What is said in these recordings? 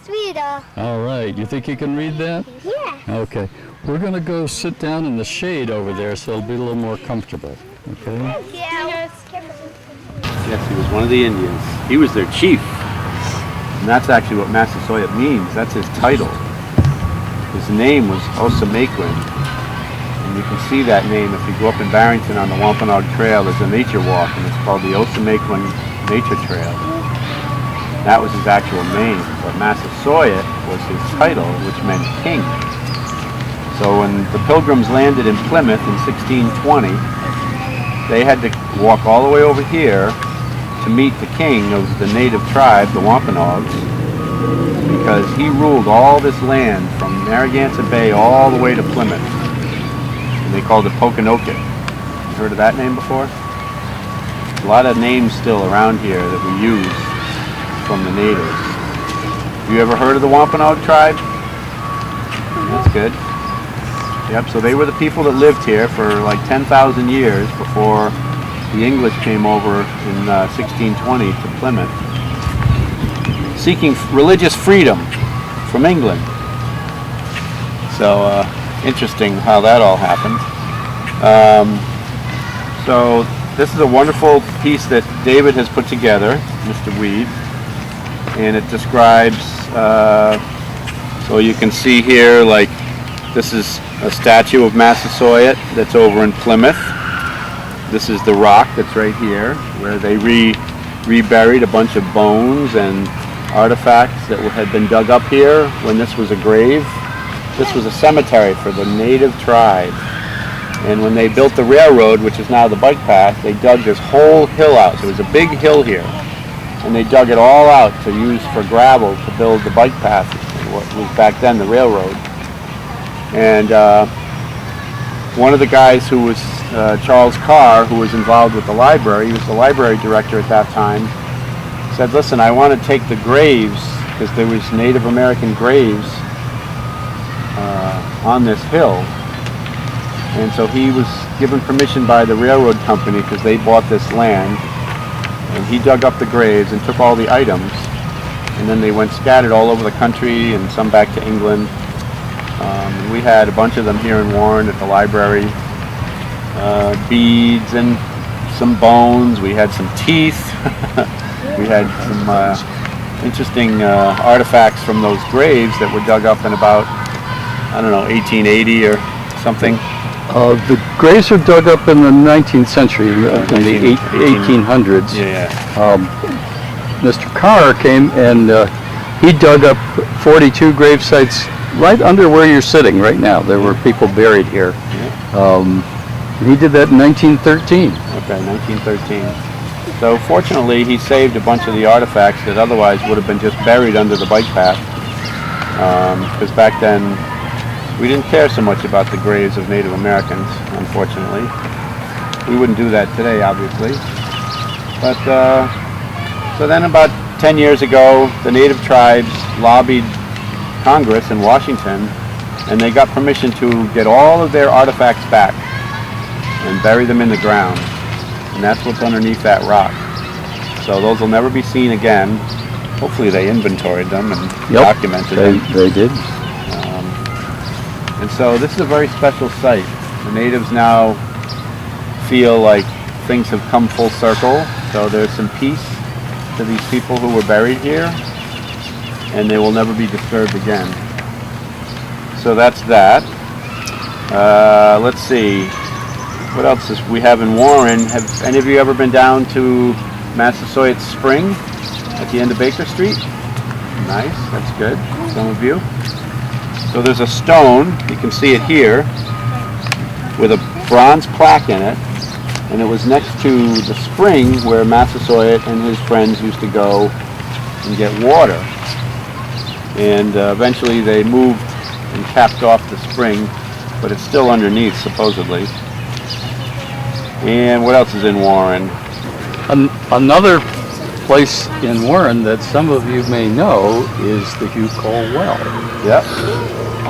Sweeter. All right. You think you can read that? Yeah. Okay. We're going to go sit down in the shade over there so it'll be a little more comfortable. Okay? Yeah. Yes, he was one of the Indians. He was their chief. And that's actually what Massasoit means. That's his title. His name was Osamaquin. And you can see that name if you go up in Barrington on the Wampanoag Trail. There's a nature walk, and it's called the Osamaquin Nature Trail. That was his actual name, but Massasoit was his title, which meant king. So when the Pilgrims landed in Plymouth in 1620, they had to walk all the way over here to meet the king of the native tribe, the Wampanoags, because he ruled all this land from Narragansett Bay all the way to Plymouth. And they called it Pokanoket. You heard of that name before? A lot of names still around here that we use from the natives. You ever heard of the Wampanoag tribe? That's good. Yep, so they were the people that lived here for like 10,000 years before the English came over in 1620 to Plymouth, seeking religious freedom from England. So interesting how that all happened. So this is a wonderful piece that David has put together, Mr. Weed. And it describes, so you can see here, like, this is a statue of Massasoit that's over in Plymouth. This is the rock that's right here, where they reburied a bunch of bones and artifacts that had been dug up here when this was a grave. This was a cemetery for the native tribe. And when they built the railroad, which is now the bike path, they dug this whole hill out. So it was a big hill here. And they dug it all out to use for gravel to build the bike path, what was back then the railroad. And one of the guys who was Charles Carr, who was involved with the library, he was the library director at that time, said, listen, I want to take the graves, because there was Native American graves on this hill. And so he was given permission by the railroad company, because they bought this land. And he dug up the graves and took all the items, and then they went scattered all over the country and some back to England. We had a bunch of them here in Warren at the library. Beads and some bones. We had some teeth. We had some interesting artifacts from those graves that were dug up in about, I don't know, 1880 or something. The graves were dug up in the 19th century, in the 1800s. Yeah. Mr. Carr came and he dug up 42 grave sites right under where you're sitting right now. There were people buried here. Yeah. He did that in 1913. Okay, 1913. So fortunately, he saved a bunch of the artifacts that otherwise would have been just buried under the bike path. Because back then, we didn't care so much about the graves of Native Americans, unfortunately. We wouldn't do that today, obviously. But, so then about 10 years ago, the Native tribes lobbied Congress in Washington, and they got permission to get all of their artifacts back and bury them in the ground. And that's what's underneath that rock. So those will never be seen again. Hopefully they inventoried them and documented them. They did. And so this is a very special site. The natives now feel like things have come full circle. So there's some peace to these people who were buried here, and they will never be disturbed again. So that's that. Let's see. What else is we have in Warren? Have any of you ever been down to Massasoit Spring at the end of Baker Street? Nice, that's good. Some of you. So there's a stone, you can see it here, with a bronze plaque in it, and it was next to the spring where Massasoit and his friends used to go and get water. And eventually they moved and capped off the spring, but it's still underneath, supposedly. And what else is in Warren? Another place in Warren that some of you may know is the Hugh Cole Well. Yep.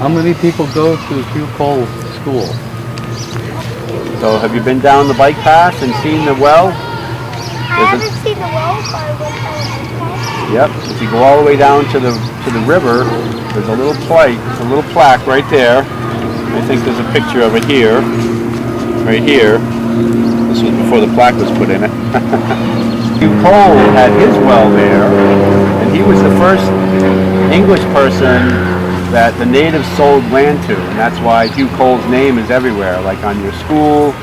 How many people go to Hugh Cole School? So have you been down the bike path and seen the well? I haven't seen the well, but I went down the bike path. Yep. If you go all the way down to the river, there's a little plaque right there. I think there's a picture of it here, right here. This was before the plaque was put in it. Hugh Cole had his well there, and he was the first English person that the natives sold land to, and that's why Hugh Cole's name is everywhere, like on your school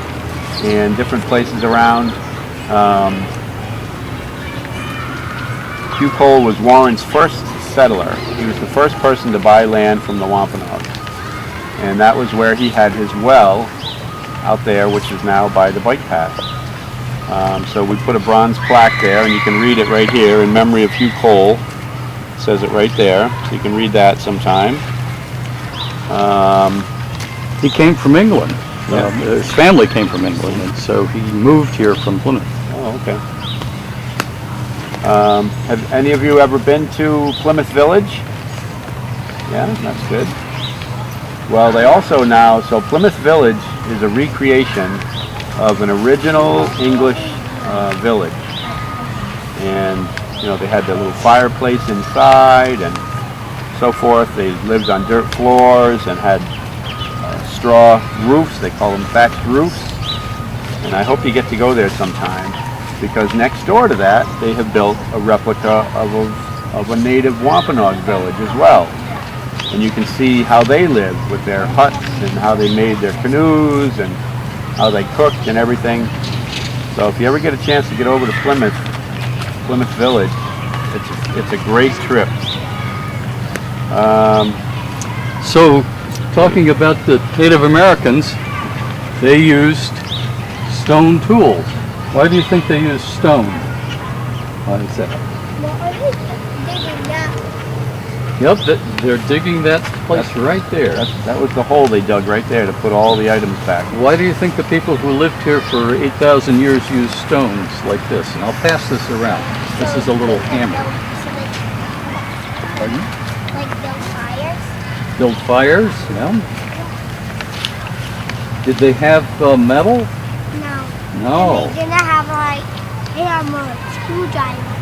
and different places around. Hugh Cole was Warren's first settler. He was the first person to buy land from the Wampanoag, and that was where he had his well out there, which is now by the bike path. So we put a bronze plaque there, and you can read it right here in memory of Hugh Cole. It says it right there, so you can read that sometime. He came from England. Yeah. His family came from England, and so he moved here from Plymouth. Oh, okay. Have any of you ever been to Plymouth Village? Yeah, that's good. Well, they also now, so Plymouth Village is a recreation of an original English village. And, you know, they had their little fireplace inside and so forth. They lived on dirt floors and had straw roofs. They call them thatched roofs. And I hope you get to go there sometime, because next door to that, they have built a replica of a native Wampanoag village as well. And you can see how they lived with their huts and how they made their canoes and how they cooked and everything. So if you ever get a chance to get over to Plymouth Village, it's a great trip. So, talking about the Native Americans, they used stone tools. Why do you think they used stone? Why is that? What are you digging now? Yep, they're digging that place right there. That was the hole they dug right there to put all the items back. Why do you think the people who lived here for 8,000 years used stones like this? And I'll pass this around. This is a little hammer. Pardon? Like build fires? Build fires? Yeah. Did they have metal? No. No. They didn't have like hammer, screwdriver.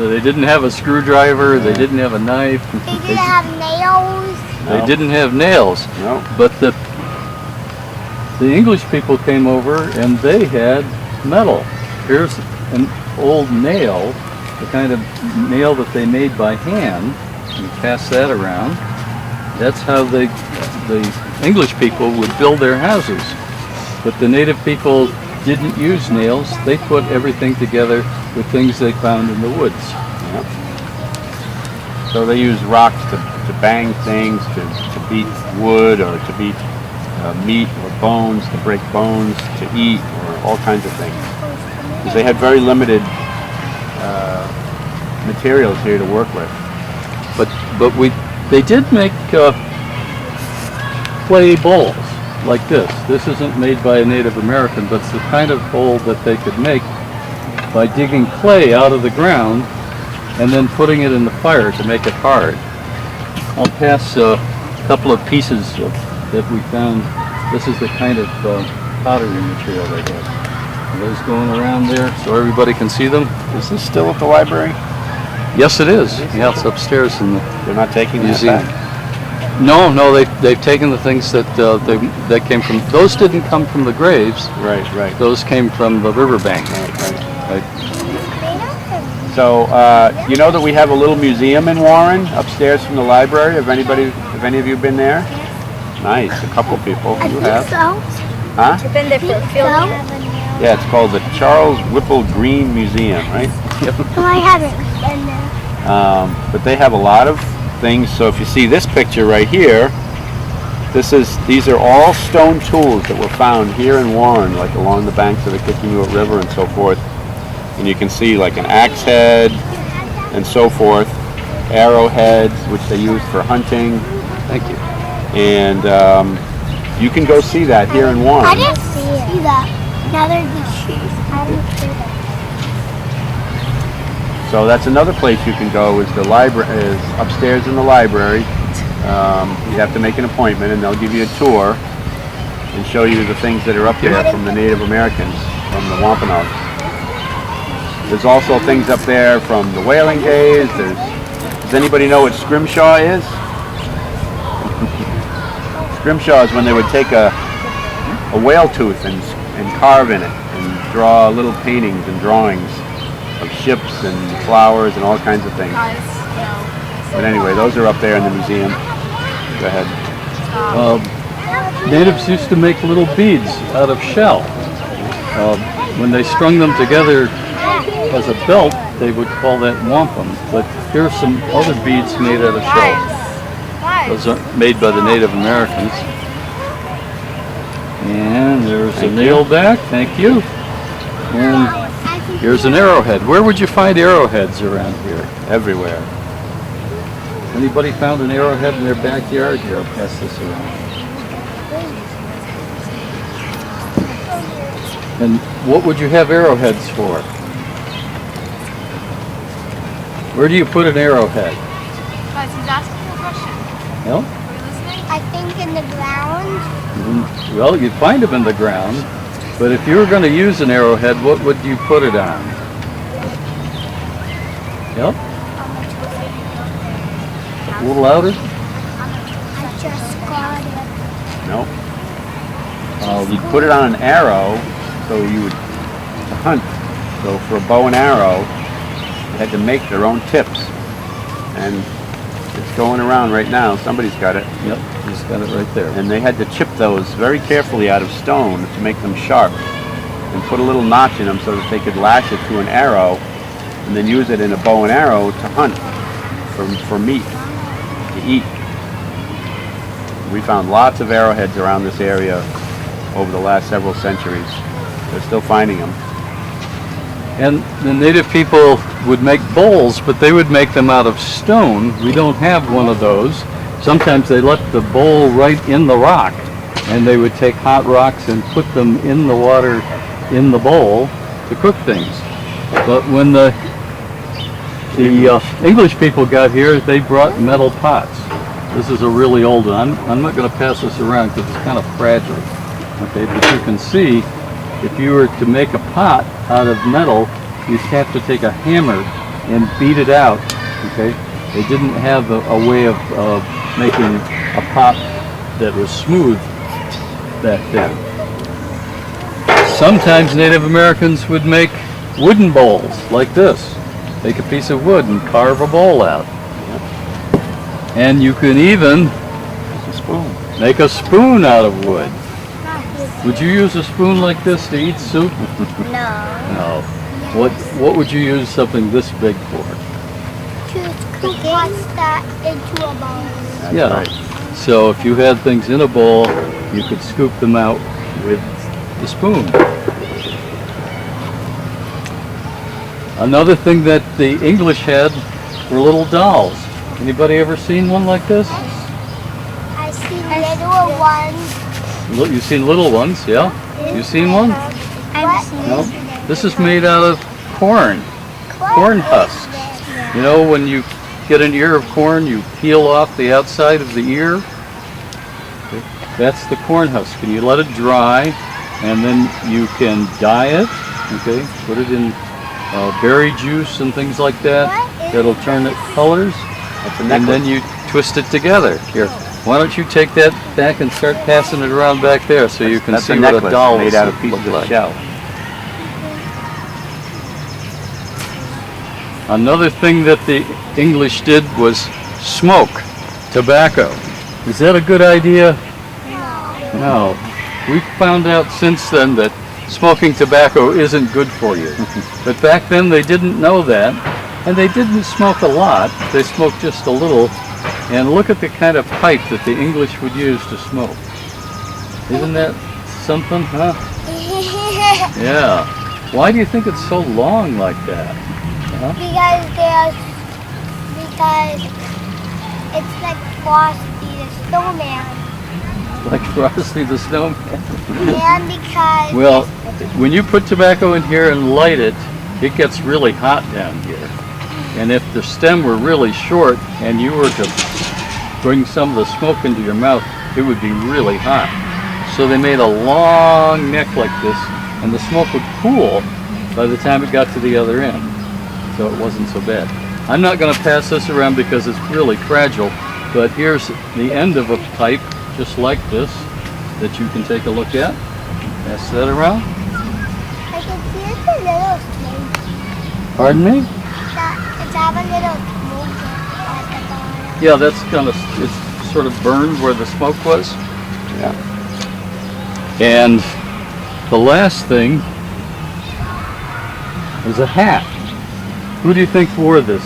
They didn't have a screwdriver. They didn't have a knife. They didn't have nails. They didn't have nails. No. But the English people came over and they had metal. Here's an old nail, the kind of nail that they made by hand. You pass that around. That's how the English people would build their houses. But the native people didn't use nails. They put everything together with things they found in the woods. Yep. So they used rocks to bang things, to beat wood, or to beat meat or bones, to break bones, to eat, or all kinds of things. Because they had very limited materials here to work with. But they did make clay bowls like this. This isn't made by a Native American, but it's the kind of bowl that they could make by digging clay out of the ground and then putting it in the fire to make it hard. I'll pass a couple of pieces that we found. This is the kind of pottery material they had. Are those going around there so everybody can see them? Is this still at the library? Yes, it is. Yeah, it's upstairs in the They're not taking that museum. back? No, they've taken the things that that came from. Those didn't come from the graves. Right. Those came from the riverbank. Right. So you know that we have a little museum in Warren upstairs from the library. Have any of you been there? Nice, a couple people. You have? So. Huh? I've been there for a field trip. Yeah, it's called the Charles Whipple Green Museum, right? No, I haven't been there. But they have a lot of things. So if you see this picture right here, these are all stone tools that were found here in Warren, like along the banks of the Kicking-Ute River and so forth. And you can see like an axe head and so forth, arrowheads, which they used for hunting. Thank you. And you can go see that here in Warren. I didn't see that. Now there's the shoes. I didn't see that. So that's another place you can go, is the library, is upstairs in the library. You have to make an appointment and they'll give you a tour and show you the things that are up there from the Native Americans, from the Wampanoag. There's also things up there from the whaling days. Does anybody know what scrimshaw is? Scrimshaw is when they would take a whale tooth and carve in it and draw little paintings and drawings of ships and flowers and all kinds of things. But anyway, those are up there in the museum. Go ahead. Natives used to make little beads out of shell. When they strung them together as a belt, they would call that wampum. But here's some other beads made out of shell. Those are made by the Native Americans. And there's a nail back. Thank you. And here's an arrowhead. Where would you find arrowheads around here? Everywhere. Anybody found an arrowhead in their backyard? Here, I'll pass this around. And what would you have arrowheads for? Where do you put an arrowhead? Guys, he's asking you a question. Well, Are you listening? I think in the ground. well, you'd find them in the ground, but if you were going to use an arrowhead, what would you put it on? Yep. A little louder? I just got it. No. You'd put it on an arrow, so you would to hunt. So for a bow and arrow, they had to make their own tips. And it's going around right now. Somebody's got it. Yep, he's got it right there. And they had to chip those very carefully out of stone to make them sharp. And put a little notch in them so that they could lash it to an arrow and then use it in a bow and arrow to hunt for meat, to eat. We found lots of arrowheads around this area over the last several centuries. They're still finding them. And the native people would make bowls, but they would make them out of stone. We don't have one of those. Sometimes they left the bowl right in the rock, and they would take hot rocks and put them in the water in the bowl to cook things. But when the English people got here, they brought metal pots. This is a really old one. I'm not going to pass this around because it's kind of fragile. Okay, but you can see if you were to make a pot out of metal, you'd have to take a hammer and beat it out. Okay, they didn't have a way of making a pot that was smooth back then. Sometimes Native Americans would make wooden bowls like this. Take a piece of wood and carve a bowl out. And you can even make a spoon out of wood. Would you use a spoon like this to eat soup? No. No. What would you use something this big for? To scoop pasta into a bowl. That's Yeah. right. So if you had things in a bowl, you could scoop them out with the spoon. Another thing that the English had were little dolls. Anybody ever seen one like this? I see little ones. Look, you've seen little ones, yeah? You seen one? I've seen No. This is made out of corn husks. You know, when you get an ear of corn, you peel off the outside of the ear. Okay. That's the corn husk. And you let it dry, and then you can dye it. Okay, put it in berry juice and things like that. That'll turn it colors, and then you twist it together. Here, why don't you take that back and start passing it around back there so you can see what a doll made out of pieces look of like. shell. Another thing that the English did was smoke tobacco. Is that a good idea? No. We've found out since then that smoking tobacco isn't good for you. But back then they didn't know that, and they didn't smoke a lot. They smoked just a little. And look at the kind of pipe that the English would use to smoke. Isn't that something, huh? Yeah. Why do you think it's so long like that? Huh? Because it's like Frosty the Snowman. Like Frosty the Snowman? And because Well, when you put tobacco in here and light it, it gets really hot down here. And if the stem were really short and you were to bring some of the smoke into your mouth, it would be really hot. So they made a long neck like this, and the smoke would pool by the time it got to the other end. So it wasn't so bad. I'm not going to pass this around because it's really fragile, but here's the end of a pipe just like this that you can take a look at. Pass that around. I can see it's a little snake. Pardon me? It's have a little smoke at the bottom. Yeah, that's it's sort of burned where the smoke was. Yeah. And the last thing is a hat. Who do you think wore this?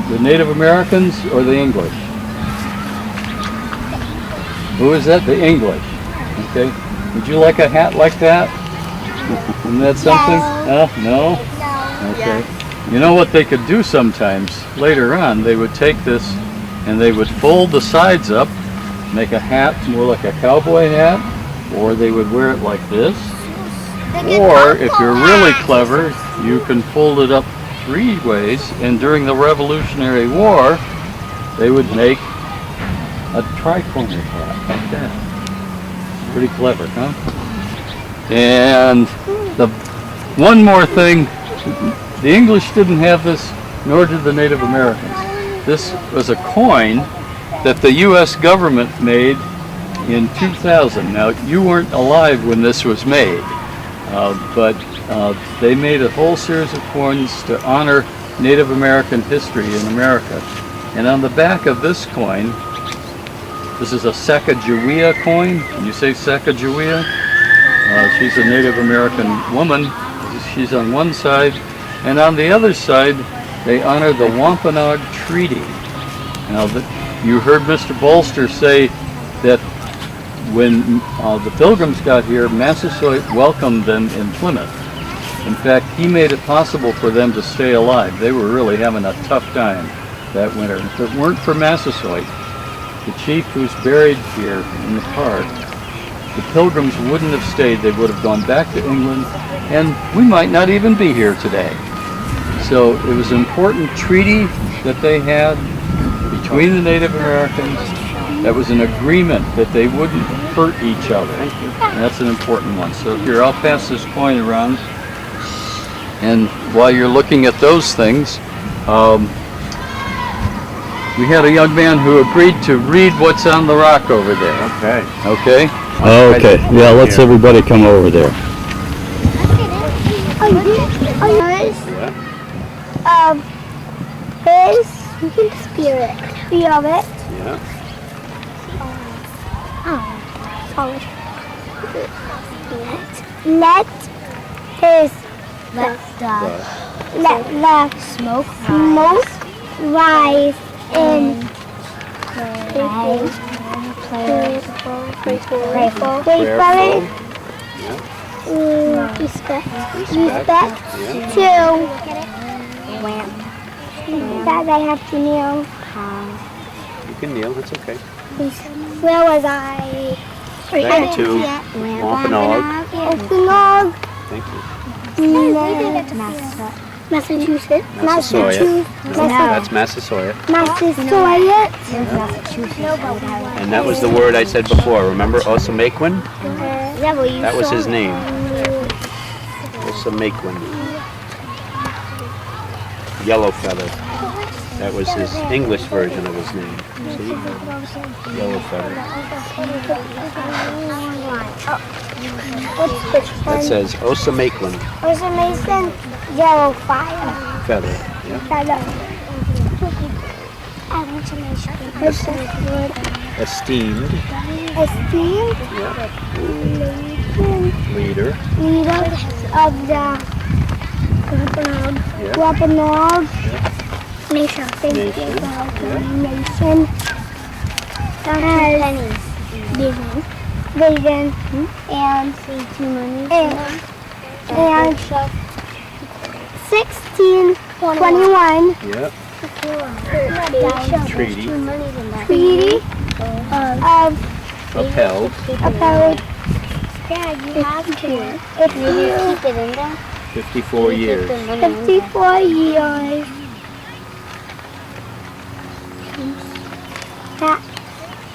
The Native Americans or the English? Who is that? The English. Okay. Would you like a hat like that? Isn't that something? No? No. Okay. You know what they could do sometimes? Later on, they would take this and they would fold the sides up, make a hat more like a cowboy hat, or they would wear it like this. Or if you're really clever, you can fold it up 3 ways, and during the Revolutionary War, they would make a tri-corner hat like that. Pretty clever, huh? And the one more thing, the English didn't have this, nor did the Native Americans. This was a coin that the U.S. government made in 2000. Now, you weren't alive when this was made, but they made a whole series of coins to honor Native American history in America. And on the back of this coin, this is a Sacagawea coin. Can you say Sacagawea? She's a Native American woman. She's on one side. And on the other side, they honor the Wampanoag Treaty. Now, you heard Mr. Bolster say that when the Pilgrims got here, Massasoit welcomed them in Plymouth. In fact, he made it possible for them to stay alive. They were really having a tough time that winter. If it weren't for Massasoit, the chief who's buried here in the park, the Pilgrims wouldn't have stayed. They would have gone back to England, and we might not even be here today. So it was an important treaty that they had between the Native Americans. That was an agreement that they wouldn't hurt each other. And that's an important one. So here, I'll pass this coin around. And while you're looking at those things, we had a young man who agreed to read what's on the rock over there. Okay. Okay? Okay. Yeah, let's everybody come over there. His spirit. We have it. Yeah. Let the smoke rise in respect to that I have to kneel. You can kneel, that's okay. Where was I? Back to Wampanoag. Wampanoag. Thank you. Massachusetts. Massasoit. That's Massasoit. Massasoit. And that was the word I said before. Remember Osamaquin? That was his name. Osamaquin. Yellow feather. That was his English version of his name. See? Yellow feather. That says Osamaquin. Osamaquin, yellow fire. Feather. Yeah. Feather. I want to make sure. Esteemed. Esteemed. Yeah. Leader Leader. of the Wampanoag Nation. Nation. Nation. That has vision and 1621 Yep. Treaty. of Upheld. Yeah, you have to. If you keep it in there. 54 years. 54 years. That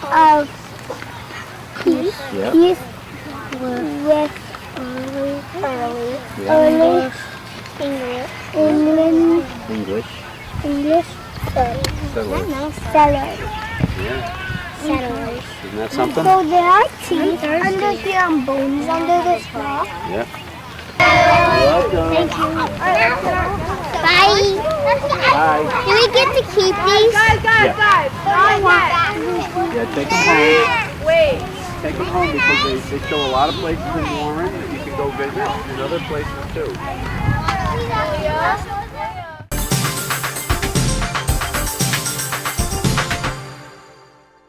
of peace. Yep. Peace with early English. England. English. English. Settlers. Sellers. Yeah. Settlers. Isn't that something? So there are teeth under here and bones under this rock. Yeah. Thank you. Bye. Bye. Do we get to keep these? Guys. Yeah, take them home. Wait. Take them home because they show a lot of places in Warren that you can go visit and other places too. Julia.